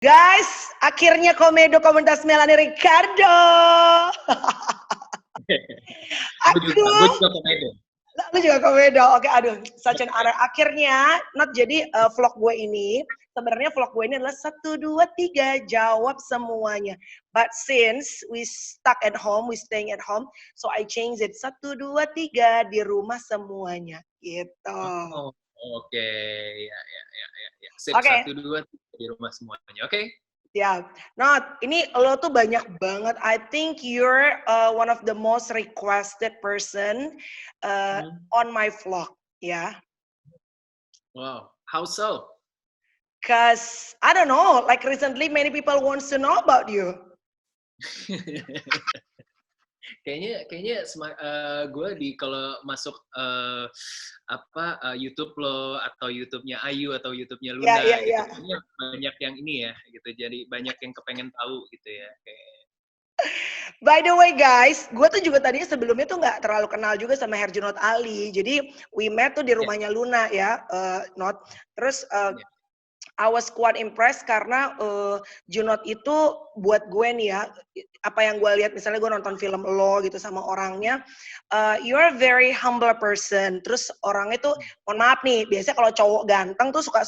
Guys, akhirnya komedo komunitas Melanie Ricardo. Gue Aduh, juga komedo. lu juga komedo. Oke, aduh, such an honor. Akhirnya, not jadi vlog gue ini. Sebenarnya vlog gue ini adalah 1, 2, 3 jawab semuanya. But since we stuck at home, we staying at home, so I change it 1, 2, 3 di rumah semuanya. Gitu. Oh, oke. Ya. Sip, Oke, 1, 2, 3 di rumah semuanya. Oke. ya, Not, ini lo tuh banyak banget. I think you're one of the most requested person on my vlog, ya. Wow. How so? Cause I don't know, like recently many people wants to know about you. kayaknya gue kalau masuk YouTube lo atau YouTube-nya Ayu atau YouTube-nya Ya, Luna ya, gitu, ya. kayaknya banyak yang ini ya gitu. Jadi banyak yang kepengen tahu gitu ya. Kayak, By the way guys, gue tuh juga tadinya sebelumnya tuh nggak terlalu kenal juga sama Herjunot Ali. Jadi we met tuh di ya, rumahnya Luna ya, Not. Terus ya. I was quite impressed karena Junot itu buat gue nih ya, apa yang gue lihat misalnya gue nonton film lo gitu sama orangnya, you're a very humble person. Terus orangnya tuh, mohon maaf nih, biasanya kalau cowok ganteng tuh suka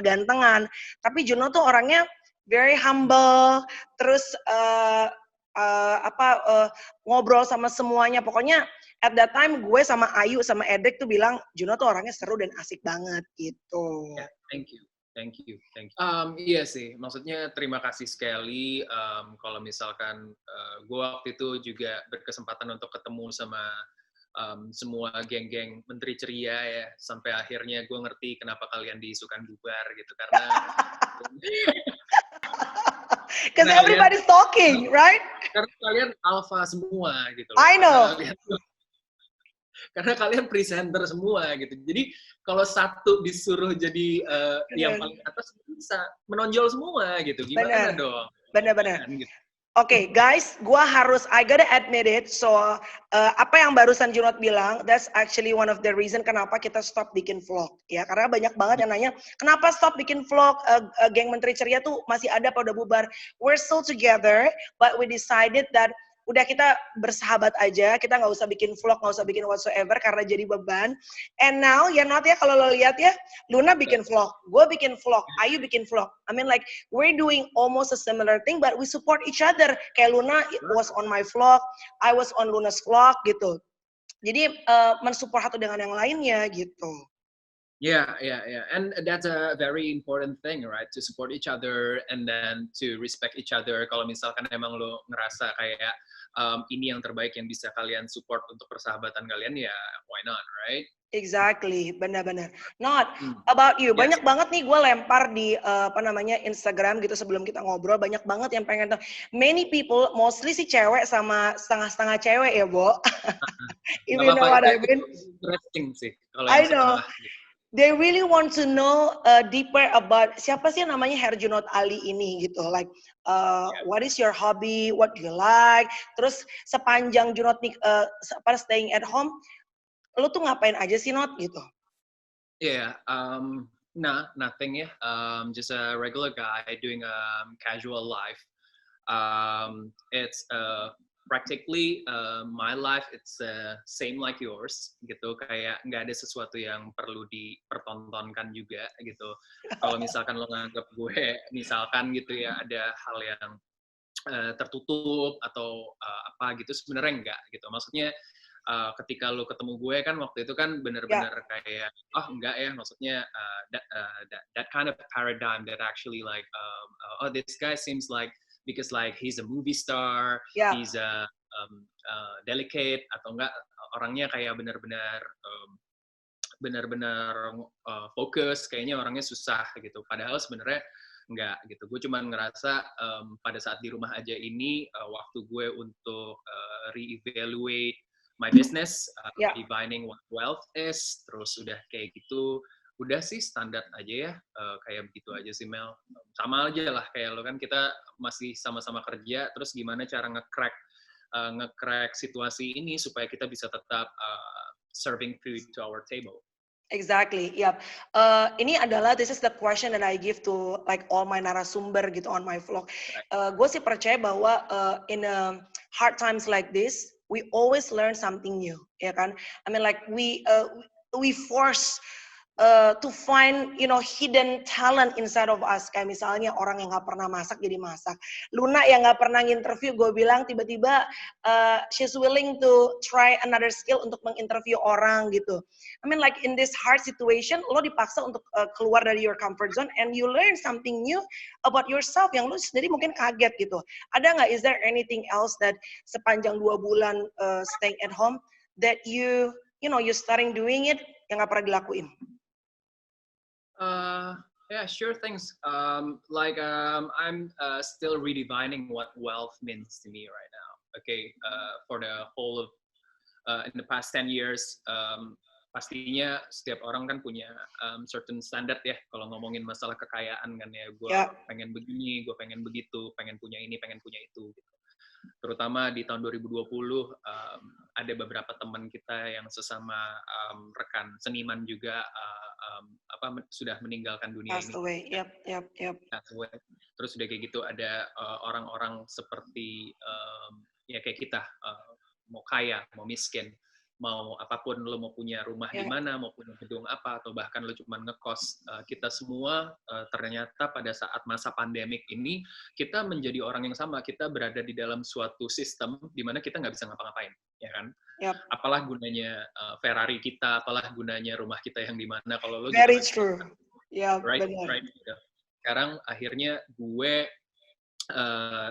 gantengan, tapi Junot tuh orangnya very humble. Terus ngobrol sama semuanya. Pokoknya at that time gue sama Ayu sama Edek tuh bilang Junot tuh orangnya seru dan asik banget gitu. Ya, thank you. Iya sih, maksudnya terima kasih sekali. Kalau misalkan gue waktu itu juga berkesempatan untuk ketemu sama semua geng-geng Menteri Ceria ya, sampai akhirnya gue ngerti kenapa kalian diisukan bubar gitu, karena Because kalian everybody's talking, right? karena kalian alpha semua gitu loh, I know. karena kalian presenter semua gitu. Jadi kalau satu disuruh jadi yang Bener, paling atas bisa menonjol semua gitu. Gimana bener, dong? bener. Kan, gitu. Oke, guys, I gotta admit it. So, apa yang barusan Junot bilang, that's actually one of the reason kenapa kita stop bikin vlog. Ya, karena banyak banget yang nanya, kenapa stop bikin vlog? Geng Menteri Ceria tuh masih ada apa udah bubar? We're still together, but we decided that udah kita bersahabat aja, kita nggak usah bikin vlog, nggak usah bikin whatsoever karena jadi beban. And now, ya Not ya, kalau lo lihat ya, Luna bikin vlog, gue bikin vlog, Ayu bikin vlog. I mean like, we're doing almost a similar thing, but we support each other. Kayak Luna was on my vlog, I was on Luna's vlog gitu. Jadi mensupport satu dengan yang lainnya gitu. Yeah. And that's a very important thing, right? To support each other and then to respect each other. Kalau misalkan emang lo ngerasa kayak ini yang terbaik yang bisa kalian support untuk persahabatan kalian, ya why not, right? Exactly, benar-benar. Not about you. Yes. Banyak banget nih gue lempar di Instagram gitu sebelum kita ngobrol. Banyak banget yang pengen tahu. Many people, mostly sih cewek sama setengah-setengah cewek ya, Bo. If Gak you know apa-apa, what I itu mean. interesting sih kalau I yang know. setengah. Gitu. They really want to know deeper about siapa sih yang namanya Herjunot Ali ini gitu. Like, what is your hobby? What do you like? Terus sepanjang Junot staying at home, lu tuh ngapain aja sih Not gitu? Yeah, nothing ya. Just a regular guy doing a casual life. It's practically my life. It's same like yours gitu. Kayak nggak ada sesuatu yang perlu dipertontonkan juga gitu. Kalau misalkan lo nganggap gue, misalkan gitu ya, ada hal yang tertutup atau apa gitu, sebenarnya enggak gitu. Maksudnya ketika lo ketemu gue kan waktu itu kan bener-bener kayak enggak ya, maksudnya that kind of paradigm that actually like this guy seems like because like he's a movie star, he's a delicate atau enggak orangnya kayak bener-bener fokus, kayaknya orangnya susah gitu. Padahal sebenarnya enggak gitu. Gue cuma ngerasa pada saat di rumah aja ini waktu gue untuk reevaluate my business, defining what wealth is, terus udah kayak gitu, udah sih standar aja ya, kayak begitu aja sih Mel. Sama aja lah kayak lo kan, kita masih sama-sama kerja, terus gimana cara nge-crack situasi ini supaya kita bisa tetap serving food to our table. Exactly, yep. This is the question that I give to like all my narasumber gitu on my vlog. Gue sih percaya bahwa in hard times like this, we always learn something new, ya kan? I mean like we force to find hidden talent inside of us, kayak misalnya orang yang nggak pernah masak jadi masak, Luna yang nggak pernah nginterview, gue bilang tiba-tiba she's willing to try another skill untuk menginterview orang gitu. I mean like in this hard situation lo dipaksa untuk keluar dari your comfort zone and you learn something new about yourself yang lo sendiri mungkin kaget gitu. Ada nggak, is there anything else that sepanjang 2 bulan staying at home that you starting doing it yang nggak pernah dilakuin? Yeah, sure things. I'm still redefining what wealth means to me right now. Okay, for the whole of in the past 10 years, pastinya setiap orang kan punya certain standard ya. Kalau ngomongin masalah kekayaan kan ya, gue pengen begini, gue pengen begitu, pengen punya ini, pengen punya itu. Gitu. Terutama di tahun 2020 ada beberapa teman kita yang sesama rekan seniman juga sudah meninggalkan dunia Passed ini. Away. Yep. Terus udah kayak gitu ada orang-orang seperti ya kayak kita mau kaya, mau miskin, mau apapun, lo mau punya rumah di mana, mau punya gedung apa, atau bahkan lo cuma ngekos, kita semua ternyata pada saat masa pandemik ini, kita menjadi orang yang sama, kita berada di dalam suatu sistem di mana kita nggak bisa ngapa-ngapain, ya kan? Yep. Apalah gunanya Ferrari kita, apalah gunanya rumah kita yang di mana, kalau lo Very true. Ya, right? benar. Right. Sekarang akhirnya gue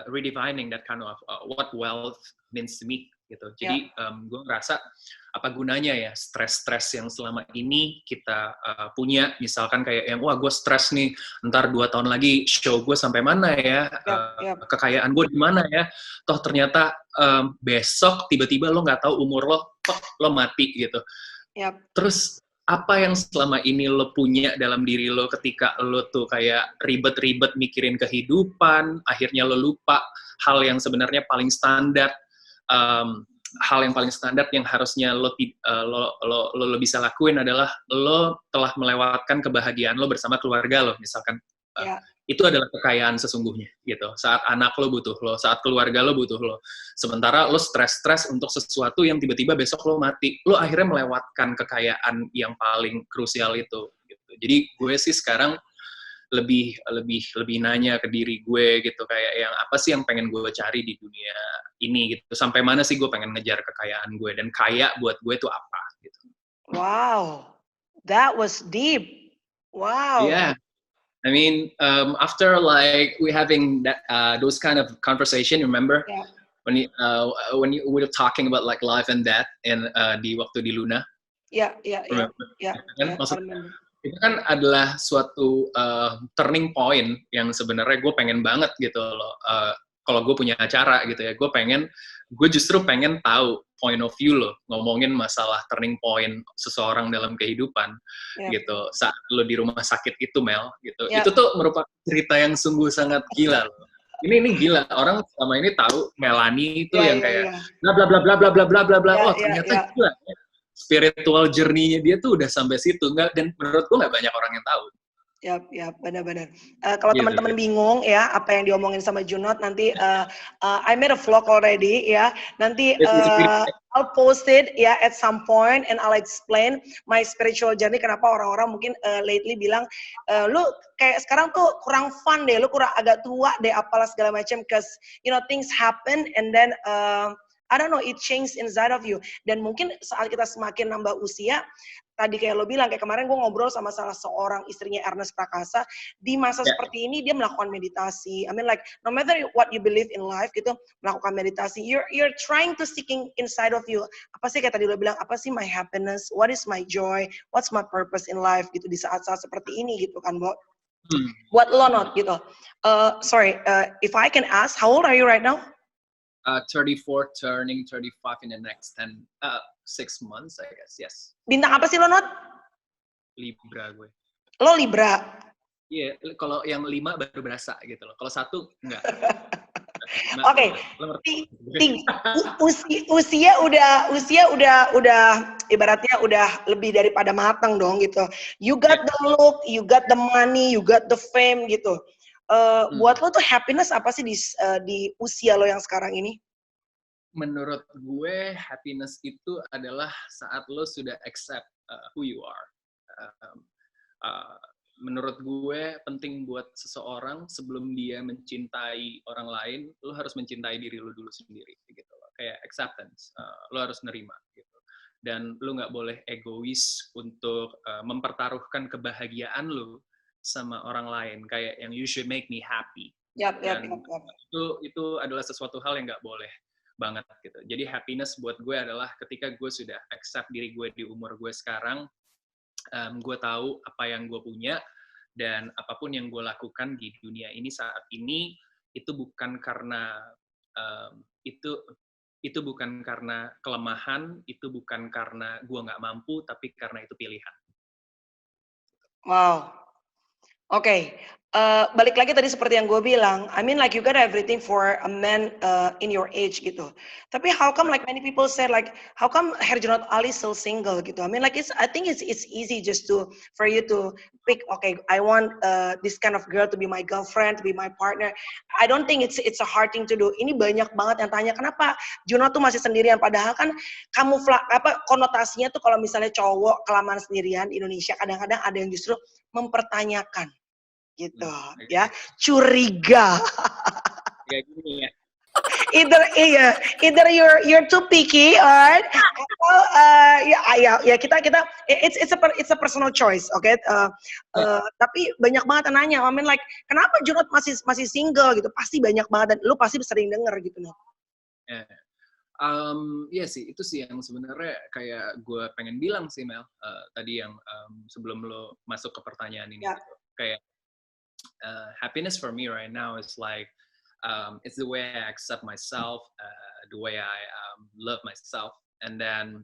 redefining that kind of what wealth means to me gitu. Jadi gue ngerasa apa gunanya ya stres-stres yang selama ini kita punya, misalkan kayak yang wah gue stres nih, ntar 2 tahun lagi show gue sampai mana ya, kekayaan gue di mana ya, toh ternyata besok tiba-tiba lo nggak tahu umur lo mati gitu. Terus apa yang selama ini lo punya dalam diri lo ketika lo tuh kayak ribet-ribet mikirin kehidupan, akhirnya lo lupa hal yang sebenarnya paling standar, hal yang paling standar yang harusnya lo bisa lakuin adalah lo telah melewatkan kebahagiaan lo bersama keluarga lo, misalkan. Itu adalah kekayaan sesungguhnya gitu. Saat anak lo butuh lo, saat keluarga lo butuh lo. Sementara lo stres-stres untuk sesuatu yang tiba-tiba besok lo mati, lo akhirnya melewatkan kekayaan yang paling krusial itu gitu. Jadi gue sih sekarang lebih nanya ke diri gue gitu, kayak yang apa sih yang pengen gue cari di dunia ini gitu, sampai mana sih gue pengen ngejar kekayaan gue, dan kaya buat gue itu apa gitu. Wow, that was deep. Wow. Yeah, I mean after like we having that those kind of conversation, remember when you were talking about like life and death and di waktu di Luna. Yeah. Maksudnya itu kan adalah suatu turning point yang sebenarnya gue pengen banget gitu loh. Kalau gue punya acara gitu ya, gue justru pengen tahu point of view lo ngomongin masalah turning point seseorang dalam kehidupan gitu. Saat lo di rumah sakit itu, Mel, gitu. Itu tuh merupakan cerita yang sungguh sangat gila loh. Ini gila, orang selama ini tahu Melanie itu yang kayak bla bla bla bla bla bla bla bla bla. Oh ternyata gila. Spiritual journey-nya dia tuh udah sampai situ, dan menurut gue nggak banyak orang yang tahu. Ya, benar-benar. Kalau teman-teman bingung ya apa yang diomongin sama Junot, nanti I made a vlog already ya. Nanti I'll post it ya at some point and I'll explain my spiritual journey. Kenapa orang-orang mungkin lately bilang lu kayak sekarang tuh kurang fun deh, lu kurang agak tua deh, apalah segala macam, cause things happen and then I don't know, it changed inside of you. Dan mungkin saat kita semakin nambah usia, tadi kayak lo bilang, kayak kemarin gue ngobrol sama salah seorang istrinya Ernest Prakasa, di masa seperti ini dia melakukan meditasi. I mean like, no matter what you believe in life gitu, melakukan meditasi, you're trying to seeking inside of you. Apa sih kayak tadi lo bilang, apa sih my happiness, what is my joy, what's my purpose in life gitu, di saat-saat seperti ini gitu kan, Bo. Buat lo not gitu. If I can ask, how old are you right now? 34, turning 35 in the next 6 months, I guess. Yes. Bintang apa sih lo, Not? Libra gue. Lo Libra? Iya, kalau yang 5 baru berasa gitu loh. Kalau 1 enggak. Oke, Lo ngerti? usia udah ibaratnya udah lebih daripada matang dong gitu. You got the look, you got the money, you got the fame gitu. Buat lo tuh happiness apa sih di usia lo yang sekarang ini? Menurut gue happiness itu adalah saat lo sudah accept who you are. Um, uh, Menurut gue penting buat seseorang sebelum dia mencintai orang lain, lo harus mencintai diri lo dulu sendiri gitu loh. Kayak acceptance, lo harus nerima gitu. Dan lo nggak boleh egois untuk mempertaruhkan kebahagiaan lo sama orang lain. Kayak yang you should make me happy. Yap. Dan itu adalah sesuatu hal yang nggak boleh banget gitu. Jadi happiness buat gue adalah ketika gue sudah accept diri gue di umur gue sekarang, gue tahu apa yang gue punya dan apapun yang gue lakukan di dunia ini saat ini itu bukan karena itu bukan karena kelemahan, itu bukan karena gue nggak mampu, tapi karena itu pilihan. Wow. Oke, balik lagi tadi seperti yang gue bilang, I mean like you got everything for a man in your age gitu. Tapi how come like many people say like how come Herjunot Ali still single gitu? I mean like I think it's easy just for you to pick. Okay, I want this kind of girl to be my girlfriend, to be my partner. I don't think it's a hard thing to do. Ini banyak banget yang tanya kenapa Junot tuh masih sendirian. Padahal kan konotasinya tuh kalau misalnya cowok kelamaan sendirian di Indonesia kadang-kadang ada yang justru mempertanyakan. Gitu ya, curiga. Kayak gini ya. Either you're too picky or atau ya kita it's a personal choice, okay? Tapi banyak banget yang nanya, I mean like kenapa Junot masih single gitu? Pasti banyak banget dan lu pasti sering denger gitu nih. Iya sih, itu sih yang sebenarnya kayak gue pengen bilang sih Mel, tadi yang sebelum lo masuk ke pertanyaan ini gitu. Kayak happiness for me right now is like it's the way I accept myself, the way I love myself, and then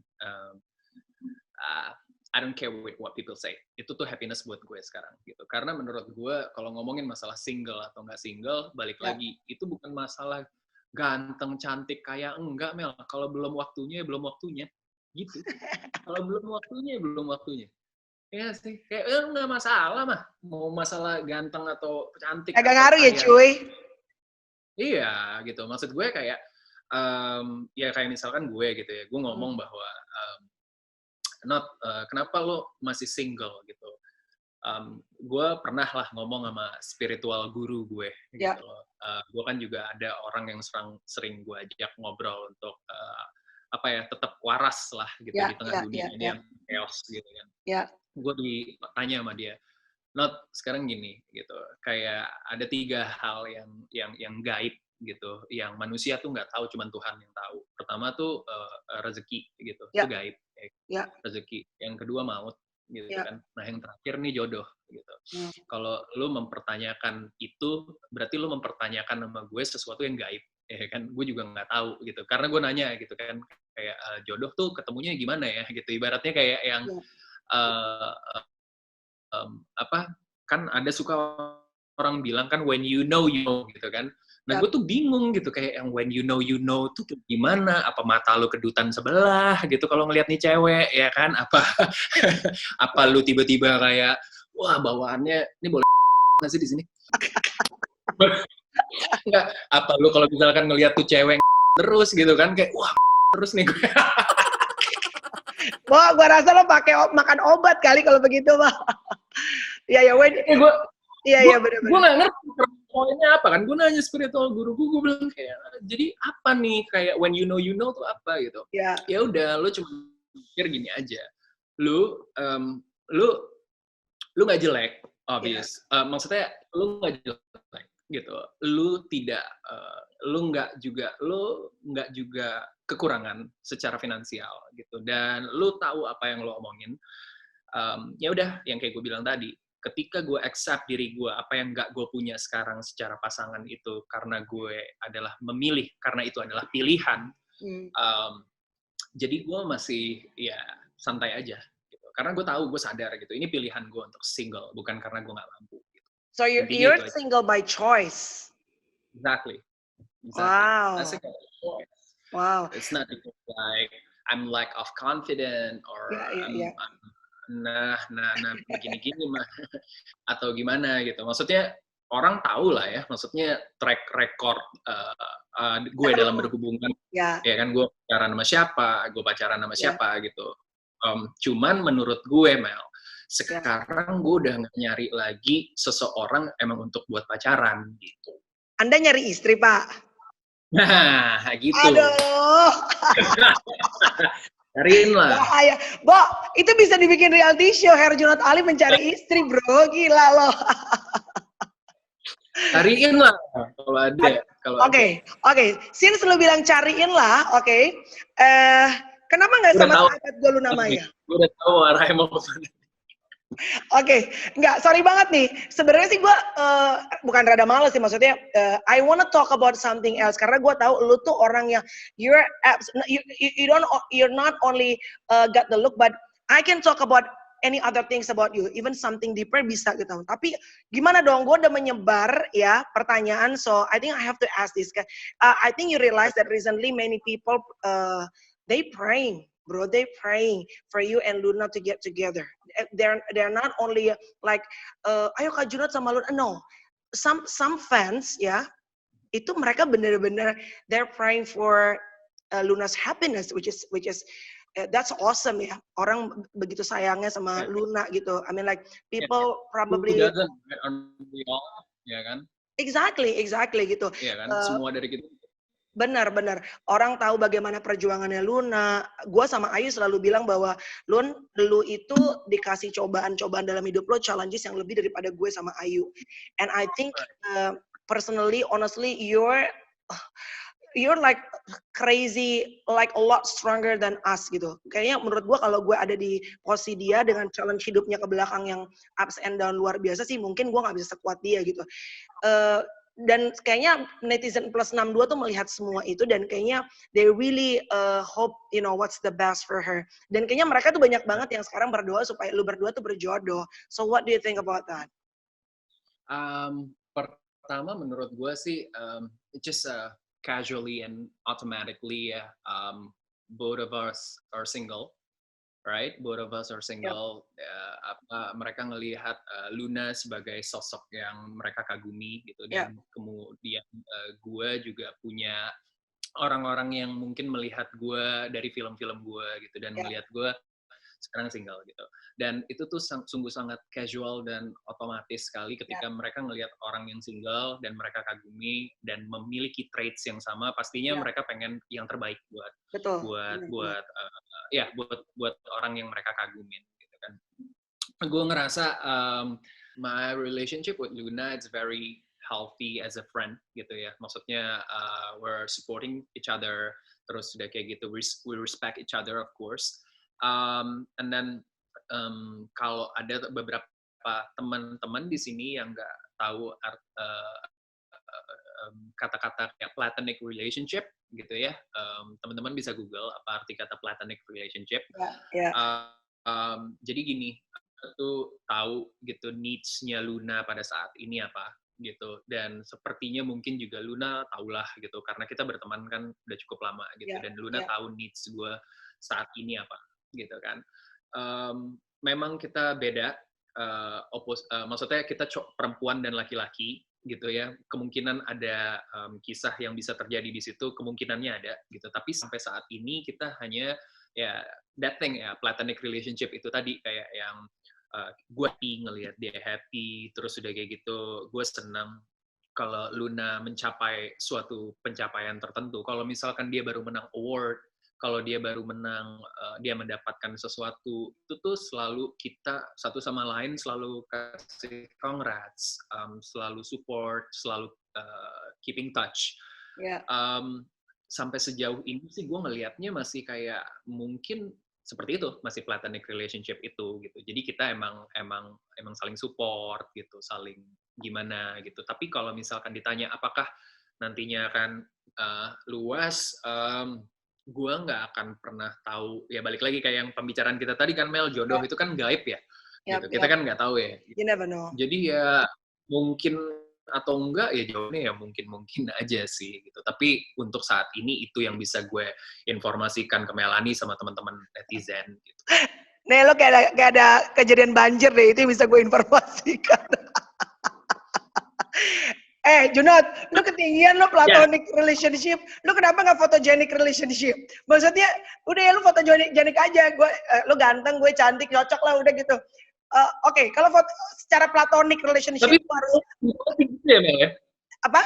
I don't care with what people say. Itu tuh happiness buat gue sekarang gitu. Karena menurut gue kalau ngomongin masalah single atau nggak single, balik lagi itu bukan masalah ganteng cantik kayak enggak Mel. Kalau belum waktunya belum waktunya gitu. Kalau belum waktunya belum waktunya. Iya sih, kayak nggak masalah mah. Mau masalah ganteng atau cantik. Agak ngaruh ya cuy. Iya gitu. Maksud gue kayak, ya kayak misalkan gue gitu ya. Gue ngomong bahwa, kenapa lo masih single gitu. Gue pernah lah ngomong sama spiritual guru gue gitu loh. Gue kan juga ada orang yang sering gue ajak ngobrol untuk, tetap waras lah gitu di tengah dunia ini yang chaos gitu kan. Gue ditanya sama dia, Not, sekarang gini gitu, kayak ada 3 hal yang gaib gitu, yang manusia tuh nggak tahu, cuman Tuhan yang tahu. Pertama tuh rezeki gitu, itu gaib, rezeki. Yang kedua maut gitu kan. Nah yang terakhir nih jodoh gitu. Kalau lu mempertanyakan itu, berarti lu mempertanyakan sama gue sesuatu yang gaib, ya kan? Gue juga nggak tahu gitu, karena gue nanya gitu kan, kayak jodoh tuh ketemunya gimana ya gitu. Ibaratnya kayak yang kan ada suka orang bilang kan when you know gitu kan. Nah gue tuh bingung gitu kayak yang when you know tuh gimana, apa mata lu kedutan sebelah gitu kalau ngelihat nih cewek ya kan, apa lu tiba-tiba kayak wah bawaannya ini boleh nggak sih di sini nggak, apa lu kalau misalkan ngelihat tuh cewek terus gitu kan kayak wah terus nih gue. Wah, gua rasa lo pakai makan obat kali kalau begitu, Pak. Iya, benar-benar. Gue nggak ngerti poinnya apa kan. Gue nanya spiritual guru gue bilang kayak, jadi apa nih kayak when you know tuh apa gitu. Ya udah, lo cuma pikir gini aja. Lu nggak jelek, obvious. Maksudnya lu nggak jelek gitu. Lu nggak juga kekurangan secara finansial gitu. Dan lu tahu apa yang lo omongin. Ya udah, yang kayak gue bilang tadi, ketika gue accept diri gue, apa yang nggak gue punya sekarang secara pasangan itu, karena gue adalah memilih, karena itu adalah pilihan, jadi gue masih ya santai aja, gitu. Karena gue tahu, gue sadar gitu, ini pilihan gue untuk single, bukan karena gue nggak mampu. Gitu. So you're single by choice. Exactly. Exactly. That's a Wow. good choice. Wow. It's not because like I'm lack of confident or Ya, ya, ya. I'm nah begini-gini mah atau gimana gitu. Maksudnya orang tahu lah ya. Maksudnya track record gue dalam Lu. berhubungan Ya, ya kan gue pacaran sama siapa, gue pacaran sama ya, siapa gitu. Cuman menurut gue Mel, ya. sekarang gue udah nggak nyari lagi seseorang emang untuk buat pacaran gitu. Anda nyari istri, Pak? Nah, gitu. Aduh, Cariin lah. bahaya. Bo, itu bisa dibikin reality show. Herjunot Ali mencari istri, bro. Gila loh. Cariin lah kalau ada. Oke, oke. Since lu bilang cariin lah, oke. Kenapa nggak Udah sama tahu. sahabat gue Luna Maya? Gue udah tahu arahnya mau kemana. Oke, nggak, sorry banget nih. Sebenarnya sih gue bukan rada males sih, maksudnya I wanna talk about something else karena gue tahu lu tuh orang yang you're not only got the look, but I can talk about any other things about you, even something deeper bisa gitu. Tapi gimana dong? Gue udah menyebar ya pertanyaan, so I think I have to ask this. I think you realize that recently many people they praying, bro. They praying for you and Luna to get together. They're not only like ayo Kak Junot sama Luna. No, some fans ya itu mereka bener-bener they're praying for Luna's happiness, which is that's awesome ya. Orang begitu sayangnya sama Luna gitu. I mean like people probably Who doesn't? Aren't we all? Ya kan? exactly gitu. Iya kan? Semua dari kita. Benar. Orang tahu bagaimana perjuangannya Luna. Gua sama Ayu selalu bilang bahwa lu itu dikasih cobaan-cobaan dalam hidup lo, challenges yang lebih daripada gue sama Ayu. And I think personally, honestly, you're like crazy, like a lot stronger than us gitu. Kayaknya menurut gue kalau gue ada di posisi dia dengan challenge hidupnya ke belakang yang ups and down luar biasa sih, mungkin gue nggak bisa sekuat dia gitu. Dan kayaknya netizen plus 62 tuh melihat semua itu dan kayaknya they really hope you know what's the best for her. Dan kayaknya mereka tuh banyak banget yang sekarang berdoa supaya lu berdua tuh berjodoh. So what do you think about that? Pertama menurut gue sih just casually and automatically both of us are single. Right, both of us are single. Mereka ngelihat Luna sebagai sosok yang mereka kagumi gitu, dan kemudian gue juga punya orang-orang yang mungkin melihat gue dari film-film gue gitu dan melihat gue sekarang single gitu. Dan itu tuh sungguh sangat casual dan otomatis sekali ketika mereka ngelihat orang yang single dan mereka kagumi dan memiliki traits yang sama, pastinya mereka pengen yang terbaik buat orang yang mereka kagumin gitu kan. Gue ngerasa my relationship with Luna it's very healthy as a friend gitu ya. Maksudnya we're supporting each other, terus udah kayak gitu we respect each other of course. And then kalau ada beberapa teman-teman di sini yang nggak tahu kata-kata kayak platonic relationship gitu ya, teman-teman bisa Google apa arti kata platonic relationship. Jadi gini, aku tahu gitu needs-nya Luna pada saat ini apa gitu, dan sepertinya mungkin juga Luna tahulah gitu karena kita berteman kan udah cukup lama gitu, dan Luna tahu needs gue saat ini apa gitu kan. Memang kita beda, maksudnya kita perempuan dan laki-laki gitu ya, kemungkinan ada kisah yang bisa terjadi di situ, kemungkinannya ada gitu, tapi sampai saat ini kita hanya ya that thing ya, platonic relationship itu tadi, kayak yang gue ngelihat dia happy, terus udah kayak gitu gue senang kalau Luna mencapai suatu pencapaian tertentu. Kalau misalkan dia baru menang award, kalau dia baru menang, dia mendapatkan sesuatu, itu tuh selalu kita satu sama lain selalu kasih congrats, selalu support, selalu keeping touch. Sampai sejauh ini sih gue ngelihatnya masih kayak mungkin seperti itu, masih platonic relationship itu gitu. Jadi kita emang saling support gitu, saling gimana gitu. Tapi kalau misalkan ditanya apakah nantinya akan luas, gue nggak akan pernah tahu. Ya balik lagi kayak yang pembicaraan kita tadi kan, Mel, jodoh itu kan gaib ya. Gitu. Kita kan nggak tahu ya. You never know. Jadi ya mungkin atau enggak ya jawabnya ya mungkin aja sih gitu. Tapi untuk saat ini itu yang bisa gue informasikan ke Melanie sama teman-teman netizen gitu. Nih lo kayak ada kejadian banjir deh, itu yang bisa gue informasikan. Junot, lu ketinggian lo Ya, platonic relationship. Lu kenapa nggak photogenic relationship? Maksudnya, udah ya lu photogenic aja. Lu ganteng, gue cantik, cocok lah udah gitu. Oke, kalau secara platonic relationship tapi lu harus simpelnya sih gitu ya, Mel ya. apa?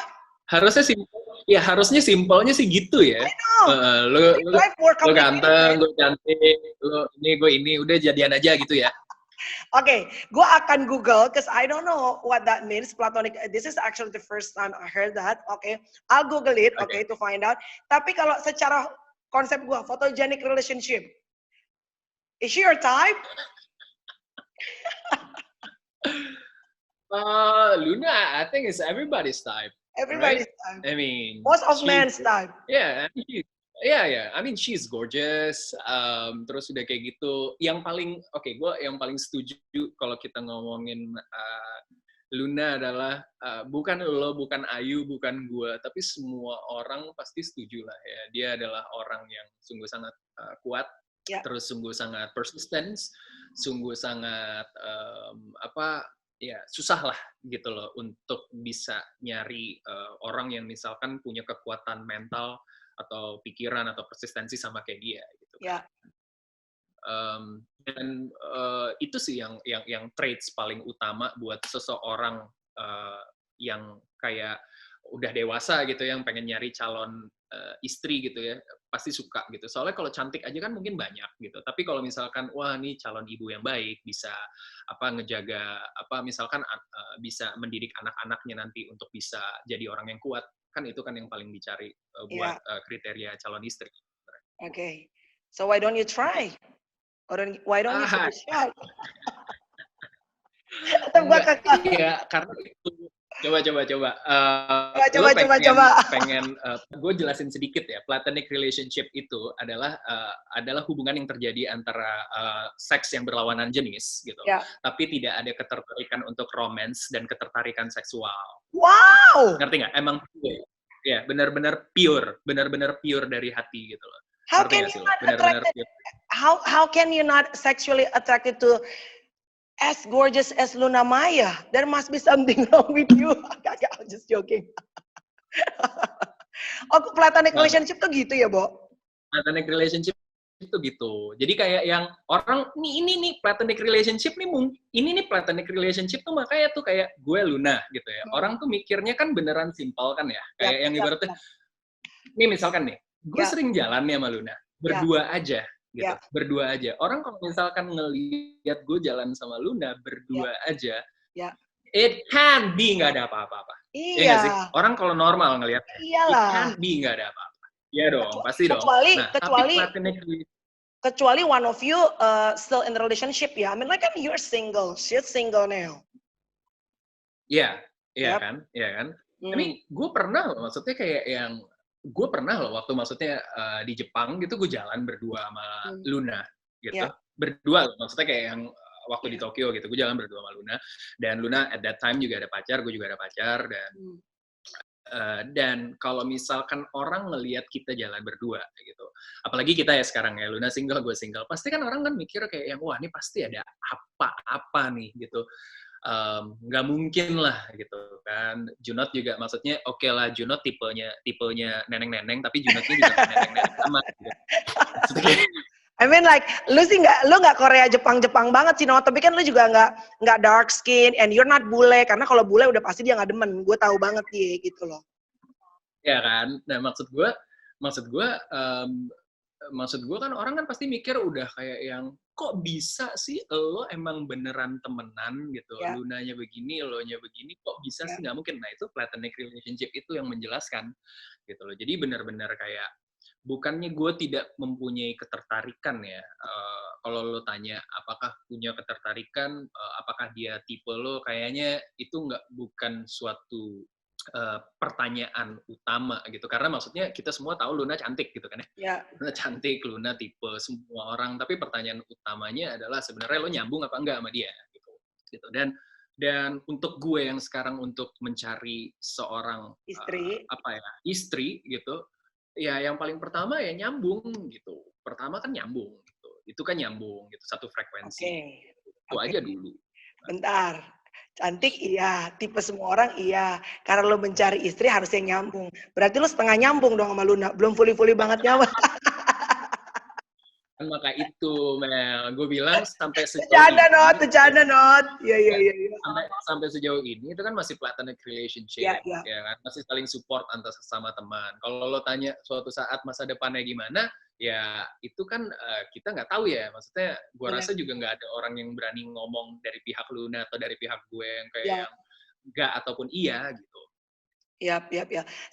Harusnya simpelnya sih gitu ya. No, life more Lo complicated, man. ganteng, gue cantik, gue ini, udah jadian aja gitu ya. Oke, gue akan Google, cause I don't know what that means. Platonic. This is actually the first time I heard that. Okay, I'll Google it. Okay, to find out. Tapi kalau secara konsep gue, photogenic relationship, is she your type? Luna, I think it's everybody's type. Everybody's Right? type. I mean, Most of men's type. Yeah, yeah. I mean, she's gorgeous. Terus udah kayak gitu. Yang paling setuju kalau kita ngomongin Luna adalah bukan lo, bukan Ayu, bukan gua, tapi semua orang pasti setuju lah ya. Dia adalah orang yang sungguh sangat kuat, terus sungguh sangat persistence, sungguh sangat susah lah gitu loh untuk bisa nyari orang yang misalkan punya kekuatan mental atau pikiran atau persistensi sama kayak dia gitu kan. Dan itu sih yang traits paling utama buat seseorang yang kayak udah dewasa gitu, yang pengen nyari calon istri gitu ya, pasti suka gitu. Soalnya kalau cantik aja kan mungkin banyak gitu. Tapi kalau misalkan wah ini calon ibu yang baik, bisa ngejaga misalkan bisa mendidik anak-anaknya nanti untuk bisa jadi orang yang kuat, kan itu kan yang paling dicari buat kriteria calon istri. Okay. So why don't you try? Why don't you take a shot? Iya, karena itu coba. Gue jelasin sedikit ya. Platonic relationship itu adalah hubungan yang terjadi antara seks yang berlawanan jenis gitu. Tapi tidak ada ketertarikan untuk romance dan ketertarikan seksual. Wow. Ngerti nggak? Emang ya benar-benar pure dari hati gitu loh. How can you not sexually attracted to as gorgeous as Luna Maya? There must be something wrong with you. I'm just joking. Platonic relationship tuh gitu ya, Bo? Platonic relationship itu gitu. Jadi kayak yang orang ini platonic relationship platonic relationship tuh makanya tuh kayak gue Luna gitu ya. Orang tuh mikirnya kan beneran simpel kan ya. Kayak yang ibaratnya nih misalkan nih, gue sering jalan nih sama Luna, berdua aja gitu. Berdua aja. Orang kalau misalkan ngelihat gue jalan sama Luna berdua aja, it can be nggak ada apa-apa. Iya nggak sih? Orang kalau normal ngelihat, it can be nggak ada apa-apa. Iya dong, pasti dong. Kecuali one of you still in the relationship ya. I mean like kan you're single, she's single now. Iya kan. Tapi gue pernah loh, maksudnya kayak yang gue pernah loh waktu maksudnya di Jepang gitu gue jalan berdua sama Luna gitu. Berdua loh, maksudnya kayak yang waktu di Tokyo gitu, gue jalan berdua sama Luna, dan Luna at that time juga ada pacar, gue juga ada pacar, dan kalau misalkan orang ngelihat kita jalan berdua gitu, apalagi kita ya sekarang ya, Luna single, gue single, pasti kan orang kan mikir kayak yang wah ini pasti ada apa-apa nih gitu. Nggak mungkin lah gitu kan. Junot juga maksudnya oke lah, Junot tipenya neneng-neneng, tapi Junotnya juga neneng-neneng sama gitu. I mean like lu nggak Korea Jepang banget sih, no. Tapi kan lu juga nggak dark skin and you're not bule, karena kalau bule udah pasti dia nggak demen. Gue tahu banget dia gitu loh. Ya kan. Nah maksud gue kan orang kan pasti mikir udah kayak yang kok bisa sih lo emang beneran temenan gitu, Lunanya begini, elonya begini, kok bisa sih, nggak mungkin. Nah itu platonic relationship itu yang menjelaskan gitu loh. Jadi benar-benar kayak bukannya gue tidak mempunyai ketertarikan ya. Kalau lo tanya apakah punya ketertarikan, apakah dia tipe lo, kayaknya itu bukan suatu pertanyaan utama gitu, karena maksudnya kita semua tahu Luna cantik gitu kan ya. Luna cantik, Luna tipe semua orang, tapi pertanyaan utamanya adalah sebenarnya lo nyambung apa enggak sama dia gitu. Dan Dan untuk gue yang sekarang untuk mencari seorang Istri. istri gitu, ya yang paling pertama ya nyambung gitu. Pertama kan nyambung gitu. Itu kan nyambung gitu, satu frekuensi. Oke. Itu aja dulu. Bentar. Cantik iya, tipe semua orang iya. Karena lo mencari istri harusnya nyambung. Berarti lo setengah nyambung dong sama Luna. Belum fully banget nyambung. Kan maka itu, Mel. Gue bilang sampai sejauh Bercanda, Not. Iya. sampai sejauh ini itu kan masih platonic relationship, Iya. ya kan? Masih saling support antar sesama teman. Kalau lo tanya suatu saat masa depannya gimana, ya itu kan kita nggak tahu ya. Maksudnya gue rasa juga nggak ada orang yang berani ngomong dari pihak Luna atau dari pihak gue yang kayak yang nggak ataupun iya gitu. Yap.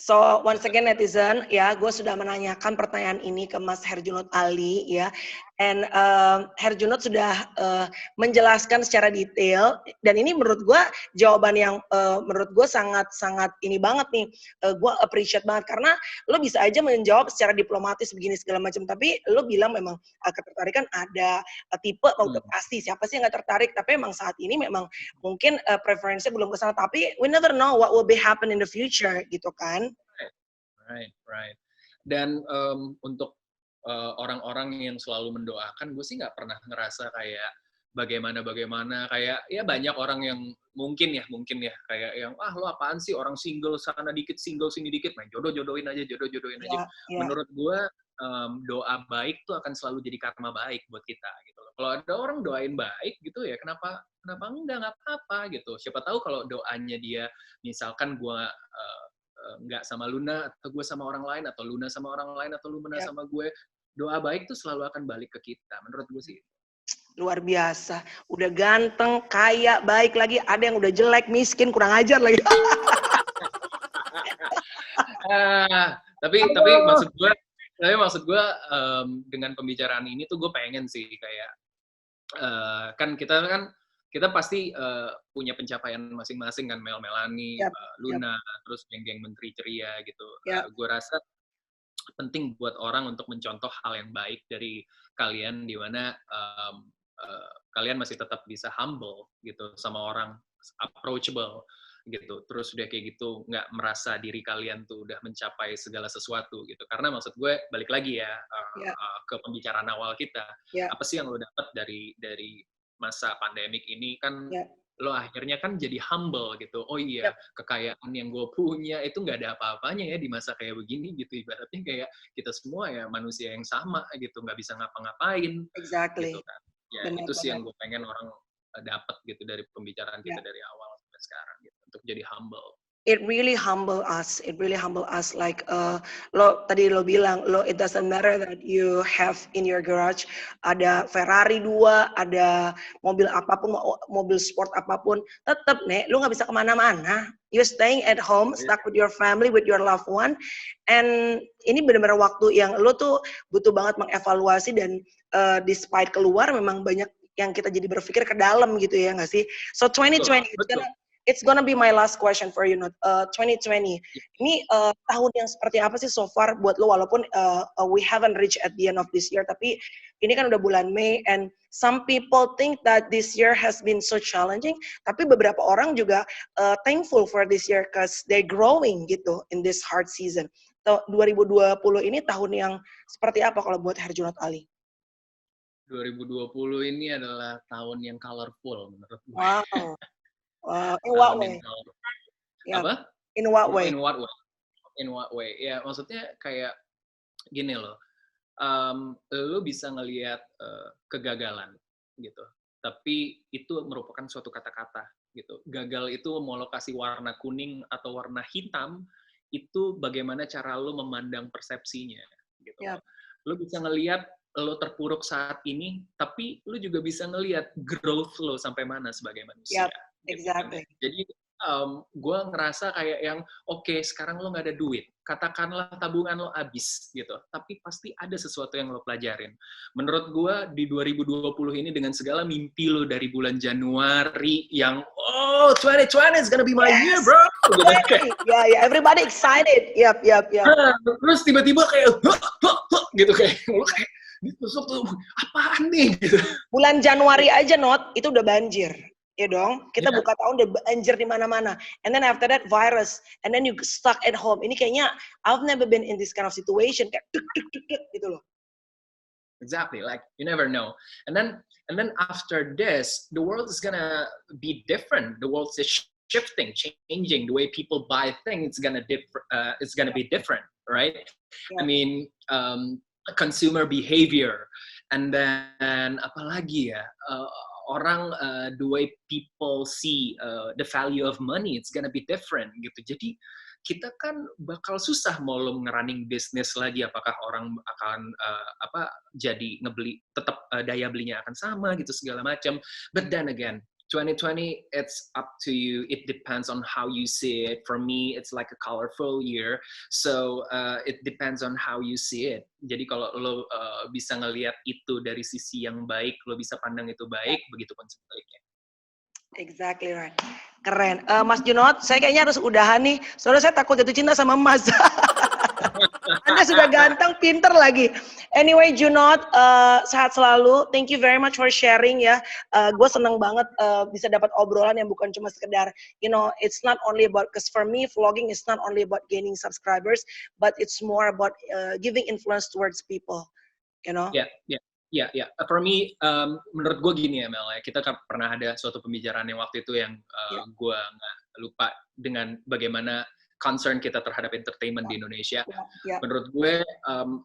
So once again netizen, ya gue sudah menanyakan pertanyaan ini ke Mas Herjunot Ali, ya. And Herjunot sudah menjelaskan secara detail. Dan ini menurut gue jawaban yang menurut gue sangat ini banget nih. Gue appreciate banget karena lo bisa aja menjawab secara diplomatis begini segala macam. Tapi lo bilang memang ketertarikan ada, tipe udah pasti siapa sih yang nggak tertarik. Tapi emang saat ini memang mungkin preferensinya belum ke sana. Tapi we never know what will be happen in the future, gitu kan? Right. Dan untuk orang-orang yang selalu mendoakan, gue sih nggak pernah ngerasa kayak bagaimana kayak ya banyak orang yang mungkin ya kayak yang lo apaan sih orang single sana dikit single sini dikit main jodohin aja. Menurut gue doa baik tuh akan selalu jadi karma baik buat kita gitu loh. Kalau ada orang doain baik gitu ya kenapa nggak apa-apa gitu. Siapa tahu kalau doanya dia misalkan gue nggak sama Luna atau gue sama orang lain atau Luna sama orang lain atau Luna sama gue, doa baik tuh selalu akan balik ke kita menurut gue sih. Luar biasa, udah ganteng, kaya, baik lagi, ada yang udah jelek, miskin, kurang ajar lagi. Tapi maksud gue dengan pembicaraan ini tuh gue pengen sih kayak kan kita pasti punya pencapaian masing-masing kan, Melanie, Luna, terus geng-geng Menteri Ceria gitu. Gue rasa penting buat orang untuk mencontoh hal yang baik dari kalian di mana kalian masih tetap bisa humble gitu sama orang, approachable gitu. Terus udah kayak gitu nggak merasa diri kalian tuh udah mencapai segala sesuatu gitu. Karena maksud gue balik lagi ya ke pembicaraan awal kita. Apa sih yang lo dapat dari masa pandemik ini kan lo akhirnya kan jadi humble gitu. Oh iya, kekayaan yang gue punya itu nggak ada apa-apanya ya di masa kayak begini gitu. Ibaratnya kayak kita semua ya manusia yang sama gitu, nggak bisa ngapa-ngapain. Exactly. Gitu kan. Ya itu sih yang gue pengen orang dapat gitu dari pembicaraan kita dari awal sampai sekarang gitu, untuk jadi humble. It really humble us. Like tadi lo bilang, it doesn't matter that you have in your garage ada Ferrari 2, ada mobil apapun, mobil sport apapun, tetap lo nggak bisa kemana-mana. You're staying at home, stuck with your family, with your loved one, and ini benar-benar waktu yang lo tuh butuh banget mengevaluasi dan despite keluar memang banyak yang kita jadi berpikir ke dalam gitu ya nggak sih? So 2020 it's gonna be my last question for you, Not. 2020. Ini tahun yang seperti apa sih so far buat lo, walaupun we haven't reached at the end of this year, tapi ini kan udah bulan Mei, and some people think that this year has been so challenging, tapi beberapa orang juga thankful for this year because they're growing gitu in this hard season. 2020 ini tahun yang seperti apa kalau buat Herjunot Ali? 2020 ini adalah tahun yang colorful menurut gue. Wow. In what way? Apa? In what way? In what way? Ya, maksudnya kayak gini loh. Lo bisa ngelihat kegagalan gitu. Tapi itu merupakan suatu kata-kata gitu. Gagal itu mau lo kasih warna kuning atau warna hitam, itu bagaimana cara lo memandang persepsinya gitu. Lo bisa ngelihat lo terpuruk saat ini, tapi lo juga bisa ngelihat growth lo sampai mana sebagai manusia. Exactly. Jadi gue ngerasa kayak yang oke, sekarang lo nggak ada duit, katakanlah tabungan lo habis gitu, tapi pasti ada sesuatu yang lo pelajarin. Menurut gue di 2020 ini dengan segala mimpi lo dari bulan Januari yang 2020 is gonna be my year bro. Yeah, everybody excited. Yep. Terus tiba-tiba kayak gitu kayak lo kayak ditusuk tuh apaan nih gitu. Bulan Januari aja, Not, itu udah banjir. Ya dong, kita Yeah. buka tahun udah banjir di mana-mana. And then after that virus, and then you stuck at home. Ini kayaknya I've never been in this kind of situation, kayak tuk, tuk, tuk, tuk, gitu loh. Exactly, like you never know. And then after this, the world is gonna be different. The world is shifting, changing. The way people buy things, it's gonna be different, right? Yeah. I mean, consumer behavior, and then apalagi ya, orang the way people see the value of money, it's gonna be different gitu. Jadi kita kan bakal susah mau lo ngerunning bisnis lagi, apakah orang akan jadi ngebeli, tetap daya belinya akan sama gitu segala macam. But then again, 2020, it's up to you. It depends on how you see it. For me, it's like a colorful year, so it depends on how you see it. Jadi kalau lo bisa ngelihat itu dari sisi yang baik, lo bisa pandang itu baik, begitupun sebaliknya. Exactly right. Keren. Mas Junot, saya kayaknya harus udahan nih. Soalnya saya takut jatuh cinta sama Mas. Anda sudah ganteng, pinter lagi. Anyway, Junot, sehat selalu. Thank you very much for sharing ya. Gue seneng banget bisa dapat obrolan yang bukan cuma sekedar, it's not only about, because for me, vlogging is not only about gaining subscribers, but it's more about giving influence towards people, Ya. For me, menurut gue gini ya Mel, ya. Kita kan pernah ada suatu pembicaraan yang waktu itu yang gue nggak lupa dengan bagaimana concern kita terhadap entertainment di Indonesia. Menurut gue,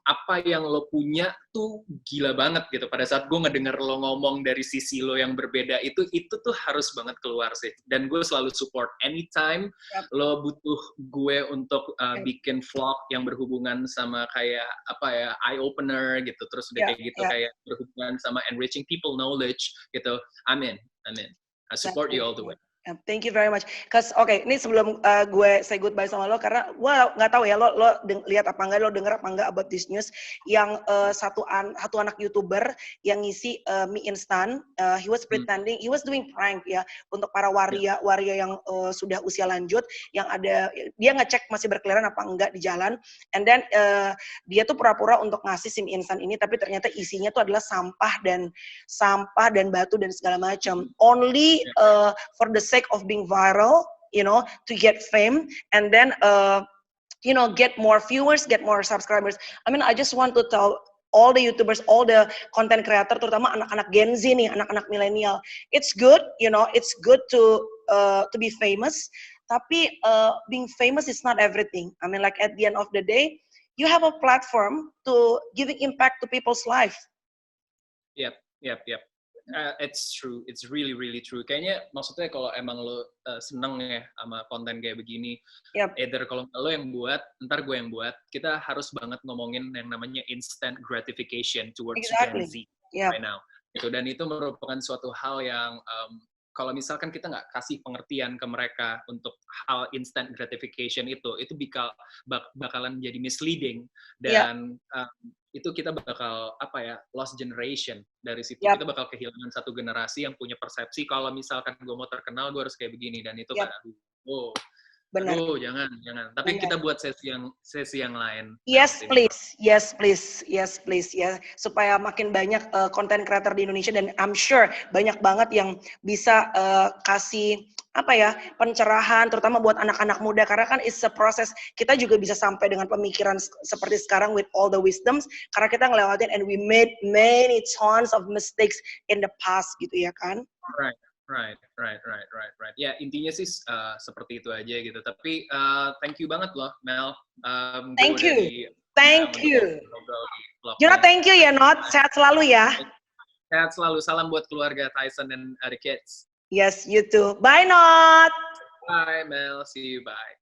apa yang lo punya tuh gila banget gitu. Pada saat gue ngedenger lo ngomong dari sisi lo yang berbeda, itu tuh harus banget keluar sih. Dan gue selalu support anytime lo butuh gue untuk bikin vlog yang berhubungan sama kayak eye opener gitu. Terus udah kayak gitu kayak berhubungan sama enriching people knowledge gitu. Amin. I support you all the way. Thank you very much. Ini sebelum gue say goodbye sama lo, karena gue nggak tahu ya lo lihat apa enggak, lo denger apa enggak about this news yang satu anak YouTuber yang ngisi mie instan, he was pretending, he was doing prank ya untuk para waria yang sudah usia lanjut, yang ada dia ngecek masih berkeliaran apa enggak di jalan, and then dia tuh pura-pura untuk ngasih si mie instan ini, tapi ternyata isinya tuh adalah sampah dan batu dan segala macam. Only for the sake of being viral, to get fame, and then get more viewers, get more subscribers. I mean, I just want to tell all the YouTubers, all the content creator, terutama anak-anak Gen Z nih, anak-anak milenial, it's good, it's good to be famous. Tapi being famous is not everything. I mean, like at the end of the day, you have a platform to giving impact to people's life. Yep. It's true. It's really, really true. Kayaknya maksudnya kalau emang lo seneng ya sama konten kayak begini, either kalau lo yang buat, ntar gue yang buat, kita harus banget ngomongin yang namanya instant gratification towards Gen Z right now. Gitu. Dan itu merupakan suatu hal yang kalau misalkan kita nggak kasih pengertian ke mereka untuk hal instant gratification itu bakalan jadi misleading dan itu kita bakal lost generation dari situ. Kita bakal kehilangan satu generasi yang punya persepsi kalau misalkan gue mau terkenal gue harus kayak begini, dan itu kan Benar. Jangan. Tapi kita buat sesi yang lain. Yes please ya, supaya makin banyak content creator di Indonesia, dan I'm sure banyak banget yang bisa kasih pencerahan, terutama buat anak-anak muda, karena kan it's a process. Kita juga bisa sampai dengan pemikiran seperti sekarang with all the wisdoms karena kita ngelewatin, and we made many tons of mistakes in the past gitu ya kan. Right. Ya intinya sih seperti itu aja gitu. Tapi thank you banget loh Mel. Thank you. Junot, thank you ya Not. Sehat selalu ya. Sehat selalu. Salam buat keluarga Tyson and the kids. Yes, you too. Bye Not. Bye Mel. See you. Bye.